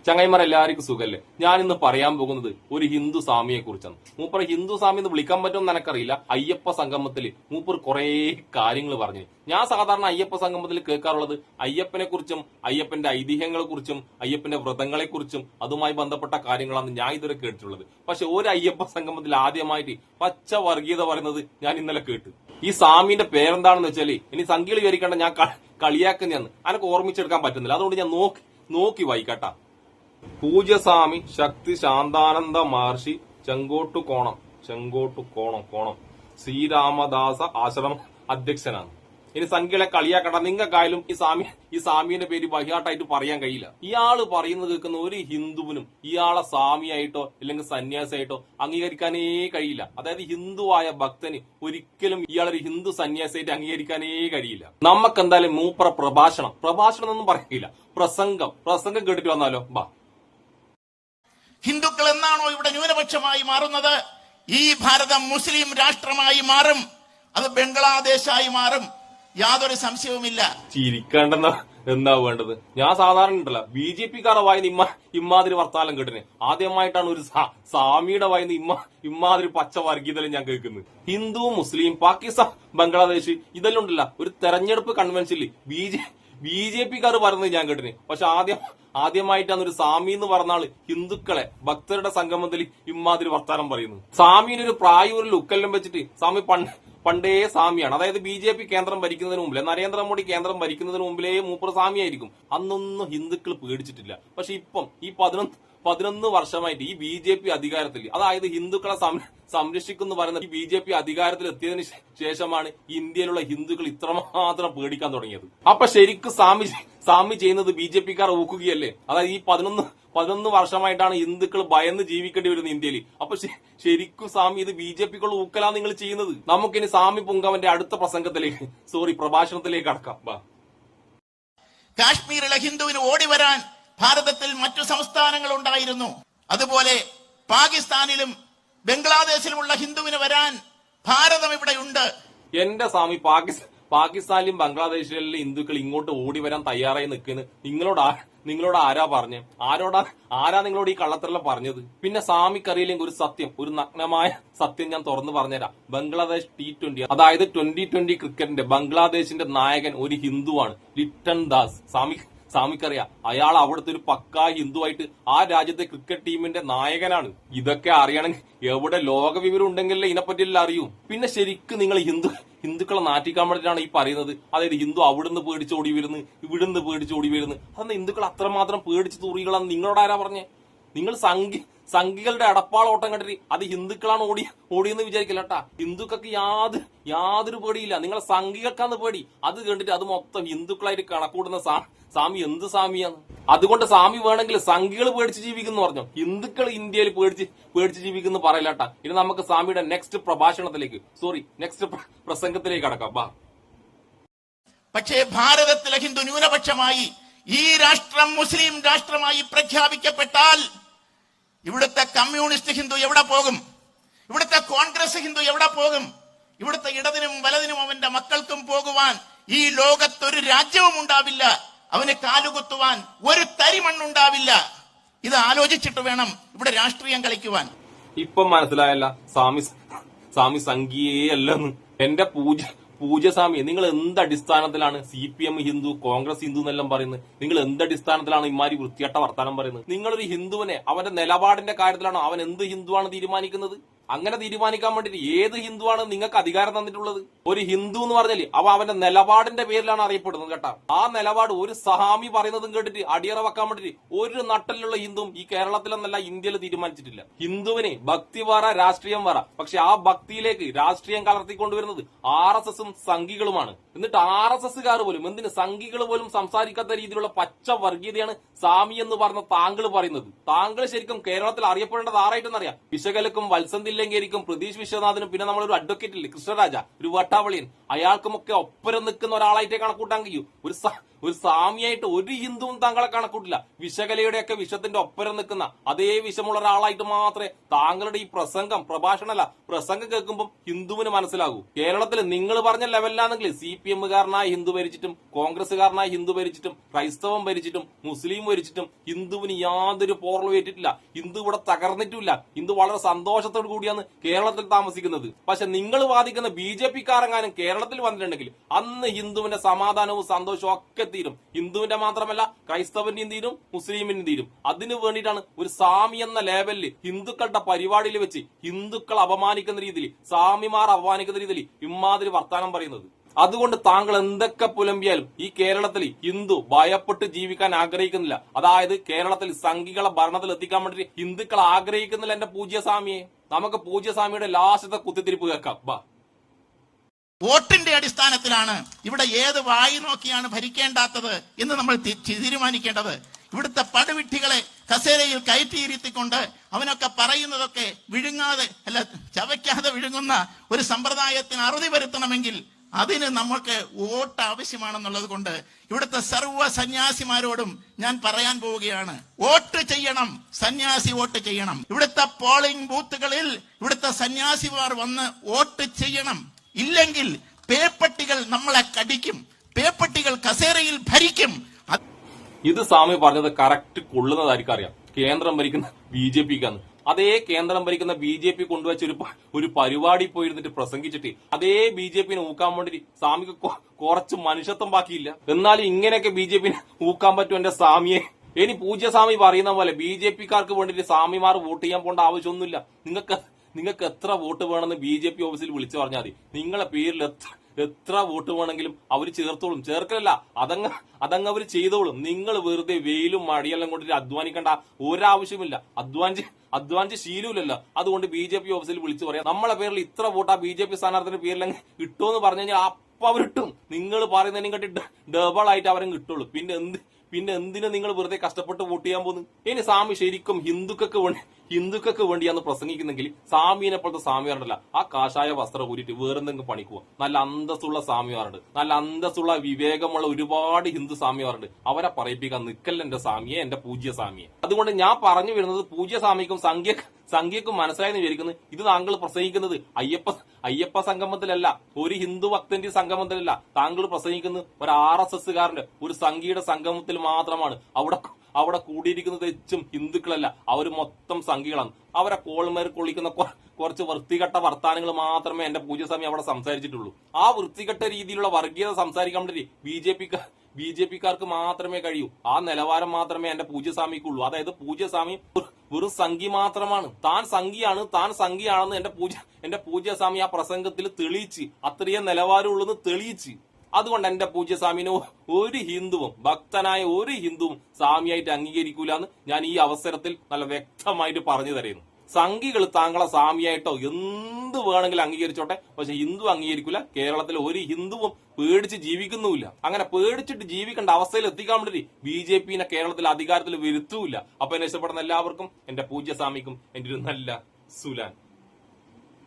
ചങ്ങായിമാർ എല്ലാവർക്കും സുഖല്ലേ? ഞാൻ ഇന്ന് പറയാൻ പോകുന്നത് ഒരു ഹിന്ദു സ്വാമിയെ കുറിച്ചാണ്. മൂപ്പർ ഹിന്ദു സ്വാമി എന്ന് വിളിക്കാൻ പറ്റുമെന്ന് എനിക്കറിയില്ല. അയ്യപ്പ സംഗമത്തിൽ മൂപ്പർ കുറെ കാര്യങ്ങൾ പറഞ്ഞു. ഞാൻ സാധാരണ അയ്യപ്പ സംഗമത്തിൽ കേൾക്കാറുള്ളത് അയ്യപ്പനെ കുറിച്ചും അയ്യപ്പന്റെ ഐതിഹ്യങ്ങളെ കുറിച്ചും അയ്യപ്പന്റെ വ്രതങ്ങളെ കുറിച്ചും അതുമായി ബന്ധപ്പെട്ട കാര്യങ്ങളാണ് ഞാൻ ഇതുവരെ കേട്ടിട്ടുള്ളത്. പക്ഷെ ഒരു അയ്യപ്പ സംഗമത്തിൽ ആദ്യമായിട്ട് പച്ച വർഗീയത പറയുന്നത് ഞാൻ ഇന്നലെ കേട്ടു. ഈ സ്വാമിന്റെ പേരെന്താണെന്ന് വെച്ചാല് ഇനി സംഖ്യകൾ വിവരിക്കേണ്ട, ഞാൻ കളിയാക്കുന്നതെന്ന് അനക്ക് ഓർമ്മിച്ചെടുക്കാൻ പറ്റുന്നില്ല. അതുകൊണ്ട് ഞാൻ നോക്കി വായിക്കട്ടാ. പൂജ്യസ്വാമി ശക്തി ശാന്താനന്ദ മഹർഷി ചെങ്കോട്ടു കോണം ശ്രീരാമദാസ ആശ്രമ അധ്യക്ഷനാണ്. ഇനി സംഖ്യകളെ കളിയാക്കട്ട. നിങ്ങൾക്കായാലും ഈ സ്വാമിയുടെ പേര് ബഹിയാട്ടായിട്ട് പറയാൻ കഴിയില്ല. ഇയാള് പറയുന്നത് കേൾക്കുന്ന ഒരു ഹിന്ദുവിനും ഇയാളെ സ്വാമിയായിട്ടോ അല്ലെങ്കിൽ സന്യാസിയായിട്ടോ അംഗീകരിക്കാനേ കഴിയില്ല. അതായത് ഹിന്ദുവായ ഭക്തന് ഒരിക്കലും ഇയാളൊരു ഹിന്ദു സന്യാസിയായിട്ട് അംഗീകരിക്കാനേ കഴിയില്ല. നമുക്ക് എന്തായാലും മൂപ്പറ പ്രഭാഷണം എന്നൊന്നും പറയില്ല, പ്രസംഗം കേട്ടിട്ട് വന്നാലോ? ബാ. ഹിന്ദുക്കൾ എന്നാണോ ഇവിടെ ന്യൂനപക്ഷമായി മാറുന്നത്, ഈ ഭാരതം മുസ്ലിം രാഷ്ട്രമായി മാറും, അത് ബംഗ്ലാദേശായി മാറും, യാതൊരു സംശയവുമില്ല. ചിരിക്കേണ്ടെന്ന എന്താ വേണ്ടത്? ഞാൻ സാധാരണ ഉണ്ടല്ല BJP-ക്കാരുടെ വായിന്ന് ഇമ്മാതിരി വർത്താനം കേട്ടിന്. ആദ്യമായിട്ടാണ് ഒരു സ്വാമിയുടെ വായിന്ന് ഇമ്മാതിരി പച്ച വർഗീയതലും ഞാൻ കേൾക്കുന്നത്. ഹിന്ദു മുസ്ലിം പാകിസ്ഥാൻ ബംഗ്ലാദേശ് ഇതെല്ലാം ഉണ്ടല്ല ഒരു തെരഞ്ഞെടുപ്പ് കൺവെൻഷനിൽ BJP-ക്കാർ പറയുന്നത് ഞാൻ കേട്ടിന്. പക്ഷെ ആദ്യമായിട്ടാണ് ഒരു സ്വാമി എന്ന് പറഞ്ഞ ആള് ഹിന്ദുക്കളെ ഭക്തരുടെ സംഗമത്തിൽ ഇമ്മാതിരി വർത്താനം പറയുന്നു. സ്വാമിന് ഒരു പ്രായൂരിൽ ഉക്കെല്ലാം വെച്ചിട്ട് സ്വാമി പണ്ടേ സ്വാമിയാണ്. അതായത് BJP കേന്ദ്രം ഭരിക്കുന്നതിന് മുമ്പിലെ, നരേന്ദ്രമോദി കേന്ദ്രം ഭരിക്കുന്നതിന് മുമ്പിലേ മൂപ്പർ സ്വാമിയായിരിക്കും. അന്നൊന്നും ഹിന്ദുക്കൾ പേടിച്ചിട്ടില്ല. പക്ഷെ ഇപ്പം ഈ 11 വർഷമായിട്ട് ഈ BJP അധികാരത്തിൽ, അതായത് ഹിന്ദുക്കളെ സംരക്ഷിക്കുന്നു പറയുന്ന ഈ BJP അധികാരത്തിൽ എത്തിയതിനു ശേഷമാണ് ഇന്ത്യയിലുള്ള ഹിന്ദുക്കൾ ഇത്രമാത്രം പേടിക്കാൻ തുടങ്ങിയത്. അപ്പൊ ശരിക്കും സ്വാമി ചെയ്യുന്നത് BJP-ക്കാർ ഊക്കുകയല്ലേ? അതായത് ഈ 11 വർഷമായിട്ടാണ് ഹിന്ദുക്കൾ ഭയന്ന് ജീവിക്കേണ്ടി വരുന്നത് ഇന്ത്യയിൽ. അപ്പൊ ശരിക്കും സ്വാമി ഇത് BJP-ക്കുള്ള ഊക്കലാണ് നിങ്ങൾ ചെയ്യുന്നത്. നമുക്കിനി സ്വാമി പുങ്കവന്റെ അടുത്ത പ്രഭാഷണത്തിലേക്ക് കടക്കാം. കാശ്മീരിലെ ഹിന്ദുവിന് ഓടിവരാൻ ഭാരതത്തിൽ മറ്റു സംസ്ഥാനങ്ങൾ ഉണ്ടായിരുന്നു. അതുപോലെ പാകിസ്ഥാനിലും ബംഗ്ലാദേശിലുമുള്ള ഹിന്ദുവിന് വരാൻ ഭാരതം ഇവിടെയുണ്ട്. എന്റെ സ്വാമി പാകിസ്ഥാനിലും ബംഗ്ലാദേശിലും ഹിന്ദുക്കൾ ഇങ്ങോട്ട് ഓടി വരാൻ തയ്യാറായി നിൽക്കുന്നത് നിങ്ങളോട് ആരാ പറഞ്ഞേ? ആരാ നിങ്ങളോട് ഈ കള്ളത്തരെല്ലാം പറഞ്ഞത്? പിന്നെ സ്വാമിക്കറിയില്ലെങ്കിൽ ഒരു സത്യം, ഒരു നഗ്നമായ സത്യം ഞാൻ തുറന്നു പറഞ്ഞുതരാം. ബംഗ്ലാദേശ് T20, അതായത് 2020 ക്രിക്കറ്റിന്റെ ബംഗ്ലാദേശിന്റെ നായകൻ ഒരു ഹിന്ദുവാണ്, ലിട്ടൺ ദാസ്. സ്വാമിക്കറിയാം, അയാൾ അവിടുത്തെ ഒരു പക്കാ ഹിന്ദുവായിട്ട് ആ രാജ്യത്തെ ക്രിക്കറ്റ് ടീമിന്റെ നായകനാണ്. ഇതൊക്കെ അറിയണമെങ്കിൽ എവിടെ ലോക വിവരം ഉണ്ടെങ്കിലേ ഇതിനെപ്പറ്റിയെല്ലാം അറിയൂ. പിന്നെ ശരിക്കും നിങ്ങൾ ഹിന്ദുക്കളെ നാറ്റിക്കാൻ വേണ്ടിയിട്ടാണ് ഈ പറയുന്നത്. അതായത് ഹിന്ദു അവിടുന്ന് പേടിച്ചോടി വരുന്നു, ഇവിടുന്ന് പേടിച്ചോടി വരുന്നു. അതെന്ന് ഹിന്ദുക്കൾ അത്രമാത്രം പേടിച്ച് തൂറികളാന്ന് നിങ്ങളോട് ആരാ പറഞ്ഞേ? നിങ്ങൾ സംഘികളുടെ അടപ്പാളോട്ടം കണ്ടിട്ട് അത് ഹിന്ദുക്കളാണ് ഓടിയെന്ന് വിചാരിക്കില്ലട്ടാ. ഹിന്ദുക്കൾക്ക് യാതൊരു പേടിയില്ല, നിങ്ങളെ സംഘികൾക്കാന്ന് പേടി. അത് കണ്ടിട്ട് അത് മൊത്തം ഹിന്ദുക്കളായിട്ട് കണക്കൂടുന്ന സ്വാമി എന്ത് സ്വാമിയാണ്? അതുകൊണ്ട് സ്വാമി വേണമെങ്കിൽ സംഘികൾ പേടിച്ച് ജീവിക്കുന്നു പറഞ്ഞു, ഹിന്ദുക്കൾ ഇന്ത്യയിൽ പേടിച്ച് ജീവിക്കുന്നു പറയില്ലാട്ടാ. ഇനി നമുക്ക് സ്വാമിയുടെ നെക്സ്റ്റ് പ്രസംഗത്തിലേക്ക് കടക്കാം. ബാ. പക്ഷേ ഭാരതത്തിലെ ഹിന്ദു ന്യൂനപക്ഷമായി ഈ രാഷ്ട്രം മുസ്ലിം രാഷ്ട്രമായി പ്രഖ്യാപിക്കപ്പെട്ടാൽ ഇവിടുത്തെ കമ്മ്യൂണിസ്റ്റ് ഹിന്ദു എവിടെ പോകും? ഇവിടുത്തെ കോൺഗ്രസ് ഹിന്ദു എവിടെ പോകും? ഇവിടുത്തെ ഇടതിനും വലതിനും അവന്റെ മക്കൾക്കും പോകുവാൻ ഈ ലോകത്തൊരു രാജ്യവും ഉണ്ടാവില്ല. അവന് കാലുകുത്തുവാൻ ഒരു തരി മണ്ണുണ്ടാവില്ല. ഇത് ആലോചിച്ചിട്ട് വേണം ഇവിടെ രാഷ്ട്രീയം കളിക്കുവാൻ. ഇപ്പം മനസ്സിലായല്ല സ്വാമി സംഘിയേ അല്ലെന്ന്. എന്റെ പൂജ്യസ്വാമി, നിങ്ങൾ എന്ത് അടിസ്ഥാനത്തിലാണ് CPM ഹിന്ദു, കോൺഗ്രസ് ഹിന്ദു എന്നെല്ലാം പറയുന്നത്? നിങ്ങൾ എന്ത് അടിസ്ഥാനത്തിലാണ് ഇമാരി വൃത്തിയട്ട വർത്താനം പറയുന്നത്? നിങ്ങളൊരു ഹിന്ദുവിനെ അവന്റെ നിലപാടിന്റെ കാര്യത്തിലാണോ അവൻ എന്ത് ഹിന്ദുവാണ് തീരുമാനിക്കുന്നത്? അങ്ങനെ തീരുമാനിക്കാൻ വേണ്ടിട്ട് ഏത് ഹിന്ദുവാണ് നിങ്ങൾക്ക് അധികാരം തന്നിട്ടുള്ളത്? ഒരു ഹിന്ദു എന്ന് പറഞ്ഞാല് അവന്റെ നിലപാടിന്റെ പേരിലാണ് അറിയപ്പെടുന്നത് കേട്ടാ. ആ നിലപാട് ഒരു സ്വാമി പറയുന്നതും കേട്ടിട്ട് അടിയറ വെക്കാൻ വേണ്ടിട്ട് ഒരു നട്ടലിലുള്ള ഹിന്ദുവും ഈ കേരളത്തിലെന്നല്ല ഇന്ത്യയിൽ തീരുമാനിച്ചിട്ടില്ല. ഹിന്ദുവിന് ഭക്തി വേറ, രാഷ്ട്രീയം വേറ. പക്ഷെ ആ ഭക്തിയിലേക്ക് രാഷ്ട്രീയം കലർത്തിക്കൊണ്ടുവരുന്നത് RSSും സംഘികളുമാണ്. എന്നിട്ട് RSSകാർ പോലും, എന്തിന് സംഘികൾ പോലും സംസാരിക്കാത്ത രീതിയിലുള്ള പച്ച വർഗീയതയാണ് സ്വാമി എന്ന് പറഞ്ഞ താങ്കൾ പറയുന്നത്. താങ്കൾ ശരിക്കും കേരളത്തിൽ അറിയപ്പെടേണ്ടത് ആരായിട്ടെന്നറിയാം? വിശകലക്കും വത്സന്തില്ലെങ്കിരിക്കും പ്രതീഷ് വിശ്വനാഥനും പിന്നെ നമ്മളൊരു അഡ്വക്കേറ്റ് ഇല്ലേ കൃഷ്ണരാജ, ഒരു വട്ടാവളിയൻ, അയാൾക്കുമൊക്കെ ഒപ്പരം നിൽക്കുന്ന ഒരാളായിട്ടേ കണക്കൂട്ടാൻ കഴിയൂ. ഒരു സ്വാമിയായിട്ട് ഒരു ഹിന്ദുവും താങ്കളെ കണക്കൂട്ടില്ല. വിഷകലയുടെയൊക്കെ വിഷത്തിന്റെ ഒപ്പരം നിൽക്കുന്ന അതേ വിഷമുള്ള ഒരാളായിട്ട് മാത്രമേ താങ്കളുടെ ഈ പ്രഭാഷണമല്ല പ്രസംഗം കേൾക്കുമ്പോൾ ഹിന്ദുവിന് മനസ്സിലാകൂ. കേരളത്തിൽ നിങ്ങൾ പറഞ്ഞ ലെവലിലാണെങ്കിൽ CPM-കാരനായ ഹിന്ദു ഭരിച്ചിട്ടും കോൺഗ്രസ്സുകാരനായ ഹിന്ദു ഭരിച്ചിട്ടും ക്രൈസ്തവം ഭരിച്ചിട്ടും മുസ്ലിം ഭരിച്ചിട്ടും ഹിന്ദുവിന് യാതൊരു പോറലും ഏറ്റിട്ടില്ല. ഹിന്ദു ഇവിടെ തകർന്നിട്ടില്ല. ഹിന്ദു വളരെ സന്തോഷത്തോടു കൂടിയാണ് കേരളത്തിൽ താമസിക്കുന്നത്. പക്ഷെ നിങ്ങൾ വാദിക്കുന്ന BJP-കാരെങ്ങാനും കേരളത്തിൽ വന്നിട്ടുണ്ടെങ്കിൽ അന്ന് ഹിന്ദുവിന്റെ സമാധാനവും സന്തോഷവും ഒക്കെ തീരും. ഹിന്ദുവിന്റെ മാത്രമല്ല ക്രൈസ്തവന്റെയും തീരും, മുസ്ലിമിന്റെയും തീരും. അതിനു വേണ്ടിയിട്ടാണ് ഒരു സ്വാമി എന്ന ലേവലിൽ ഹിന്ദുക്കളുടെ പരിപാടിയിൽ വെച്ച് ഹിന്ദുക്കൾ അപമാനിക്കുന്ന രീതിയിൽ, സ്വാമിമാർ അപമാനിക്കുന്ന രീതിയിൽ ഇമാതിരി വർത്താനം പറയുന്നത്. അതുകൊണ്ട് താങ്കൾ എന്തൊക്കെ പുലമ്പിയാലും ഈ കേരളത്തിൽ ഹിന്ദു ഭയപ്പെട്ട് ജീവിക്കാൻ ആഗ്രഹിക്കുന്നില്ല. അതായത് കേരളത്തിൽ സംഘികളെ ഭരണത്തിൽ എത്തിക്കാൻ വേണ്ടി ഹിന്ദുക്കൾ ആഗ്രഹിക്കുന്നില്ല. എന്റെ പൂജ്യസ്വാമിയെ, നമുക്ക് പൂജ്യസ്വാമിയുടെ ലാസ്റ്റത്തെ കുത്തിത്തിരിപ്പ് കേൾക്കാം. വോട്ടിന്റെ അടിസ്ഥാനത്തിലാണ് ഇവിടെ ഏത് വായി നോക്കിയാണ് ഭരിക്കേണ്ടാത്തത് എന്ന് നമ്മൾ തീരുമാനിക്കേണ്ടത്. ഇവിടുത്തെ പടുവിട്ടികളെ കസേരയിൽ കയറ്റിയിരുത്തിക്കൊണ്ട് അവനൊക്കെ പറയുന്നതൊക്കെ വിഴുങ്ങാതെ അല്ല ചവയ്ക്കാതെ വിഴുങ്ങുന്ന ഒരു സമ്പ്രദായത്തിന് അറുതി വരുത്തണമെങ്കിൽ അതിന് നമുക്ക് വോട്ട് ആവശ്യമാണെന്നുള്ളത് കൊണ്ട് ഇവിടുത്തെ സർവ്വ സന്യാസിമാരോടും ഞാൻ പറയാൻ പോവുകയാണ്, വോട്ട് ചെയ്യണം, സന്യാസി വോട്ട് ചെയ്യണം. ഇവിടുത്തെ പോളിംഗ് ബൂത്തുകളിൽ ഇവിടുത്തെ സന്യാസിമാർ വന്ന് വോട്ട് ചെയ്യണം. ഇല്ലെങ്കിൽ പേപ്പട്ടികൾ നമ്മളെ കടിക്കും, പേപ്പട്ടികൾ കസേരയിൽ ഭരിക്കും. ഇത് സ്വാമി പറഞ്ഞത് കറക്റ്റ് കൊള്ളുന്നതായിരിക്കും അറിയാം. കേന്ദ്രം ഭരിക്കുന്ന BJP-ക്കാണ്. അതേ കേന്ദ്രം ഭരിക്കുന്ന BJP കൊണ്ടുവച്ച ഒരു പരിപാടി പോയിരുന്നിട്ട് പ്രസംഗിച്ചിട്ട് അതേ BJP-നെ ഊക്കാൻ വേണ്ടി സ്വാമിക്ക് കുറച്ച് മനുഷ്യത്വം ബാക്കിയില്ല. എന്നാലും ഇങ്ങനെയൊക്കെ BJP-നെ ഊക്കാൻ പറ്റും എന്റെ സ്വാമിയെ. ഇനി പൂജ്യസ്വാമി പറയുന്ന പോലെ BJP-കാർക്ക് വേണ്ടിട്ട് സ്വാമിമാർ വോട്ട് ചെയ്യാൻ പോകേണ്ട ആവശ്യമൊന്നുമില്ല. നിങ്ങൾക്ക് എത്ര വോട്ട് വേണമെന്ന് BJP ഓഫീസിൽ വിളിച്ചു പറഞ്ഞാൽ മതി. നിങ്ങളെ പേരിൽ എത്ര വോട്ട് വേണമെങ്കിലും അവർ ചേർത്തോളും. ചേർക്കലല്ല, അതങ്ങ് അവർ ചെയ്തോളും. നിങ്ങൾ വെറുതെ വെയിലും മടിയെല്ലാം കൊണ്ടിട്ട് അധ്വാനിക്കേണ്ട ഒരാവശ്യമില്ല. അധ്വാനിച്ച് ശീലമില്ലല്ലോ. അതുകൊണ്ട് BJP ഓഫീസിൽ വിളിച്ചു പറയാം, നമ്മളെ പേരിൽ ഇത്ര വോട്ട് ആ BJP സ്ഥാനാർത്ഥിയുടെ പേരിലങ്ങ് കിട്ടുമെന്ന് പറഞ്ഞു കഴിഞ്ഞാൽ അപ്പൊ അവർ കിട്ടും. നിങ്ങൾ പറയുന്നതിനും കണ്ടി ഡബിൾ ആയിട്ട് അവരും കിട്ടുള്ളൂ. പിന്നെ എന്തിനു നിങ്ങൾ വെറുതെ കഷ്ടപ്പെട്ട് വോട്ട് ചെയ്യാൻ പോകുന്നു? ഇനി സ്വാമി ശരിക്കും ഹിന്ദുക്കൾക്ക് വേണ്ടിയാന്ന് പ്രസംഗിക്കുന്നെങ്കിൽ സ്വാമീനെ പോലത്തെ സ്വാമിമാരുണ്ടല്ല, ആ കാഷായ വസ്ത്രം ഊരിട്ട് വേറെന്തെങ്കിലും പണിക്കുക. നല്ല അന്തസ്സുള്ള സ്വാമിമാരുണ്ട്, നല്ല അന്തസ്സുള്ള വിവേകമുള്ള ഒരുപാട് ഹിന്ദു സ്വാമിമാരുണ്ട്. അവരെ പറയിപ്പിക്കാൻ നിക്കല്ല എന്റെ സ്വാമിയെ, എന്റെ പൂജ്യസ്വാമിയെ. അതുകൊണ്ട് ഞാൻ പറഞ്ഞു വരുന്നത് പൂജ്യസ്വാമിക്കും സംഖ്യക്കും മനസ്സിലായെന്ന് വിചാരിക്കുന്നത്. ഇത് താങ്കൾ പ്രസംഗിക്കുന്നത് അയ്യപ്പ സംഗമത്തിലല്ല, ഒരു ഹിന്ദു ഭക്തന്റെ സംഗമത്തിലല്ല. താങ്കൾ പ്രസംഗിക്കുന്നത് ഒരു RSS-കാരന്റെ ഒരു സംഘിയുടെ സംഗമത്തിൽ മാത്രമാണ്. അവിടെ കൂടിയിരിക്കുന്നത് തെച്ചും ഹിന്ദുക്കളല്ല, അവര് മൊത്തം സംഘികളാണ്. അവരെ കോൾമേർ കൊള്ളിക്കുന്ന കുറച്ച് വൃത്തികെട്ട വർത്താനങ്ങൾ മാത്രമേ എന്റെ പൂജ്യസ്വാമി അവിടെ സംസാരിച്ചിട്ടുള്ളൂ. ആ വൃത്തികെട്ട രീതിയിലുള്ള വർഗീയത സംസാരിക്കാൻ വേണ്ടി BJP-കാർക്ക് മാത്രമേ കഴിയൂ. ആ നിലവാരം മാത്രമേ എന്റെ പൂജ്യസ്വാമിക്കുള്ളൂ. അതായത് പൂജ്യസ്വാമി വെറും സംഘി മാത്രമാണ്. താൻ സംഘിയാണെന്ന് എന്റെ പൂജ്യസ്വാമി ആ പ്രസംഗത്തിൽ തെളിയിച്ച്, അത്രയും നിലവാരമുള്ളെന്ന് തെളിയിച്ച്. അതുകൊണ്ട് എന്റെ പൂജ്യസ്വാമിനെ ഒരു ഹിന്ദുവും, ഭക്തനായ ഒരു ഹിന്ദുവും സ്വാമിയായിട്ട് അംഗീകരിക്കൂല എന്ന് ഞാൻ ഈ അവസരത്തിൽ നല്ല വ്യക്തമായിട്ട് പറഞ്ഞു തരുന്നു. സംഘികൾ താങ്കളെ സ്വാമിയായിട്ടോ എന്ത് വേണമെങ്കിലും അംഗീകരിച്ചോട്ടെ, പക്ഷെ ഹിന്ദു അംഗീകരിക്കൂല. കേരളത്തിൽ ഒരു ഹിന്ദുവും പേടിച്ച് ജീവിക്കുന്നുമില്ല. അങ്ങനെ പേടിച്ചിട്ട് ജീവിക്കേണ്ട അവസ്ഥയിൽ എത്തിക്കാൻ വേണ്ടി BJP-നെ കേരളത്തിൽ അധികാരത്തിൽ വരുത്തൂല്ല. അപ്പൊ എന്നെ ഇഷ്ടപ്പെടുന്ന എല്ലാവർക്കും, എന്റെ പൂജ്യസ്വാമിക്കും എന്റെ ഒരു നല്ല സുലാൻ.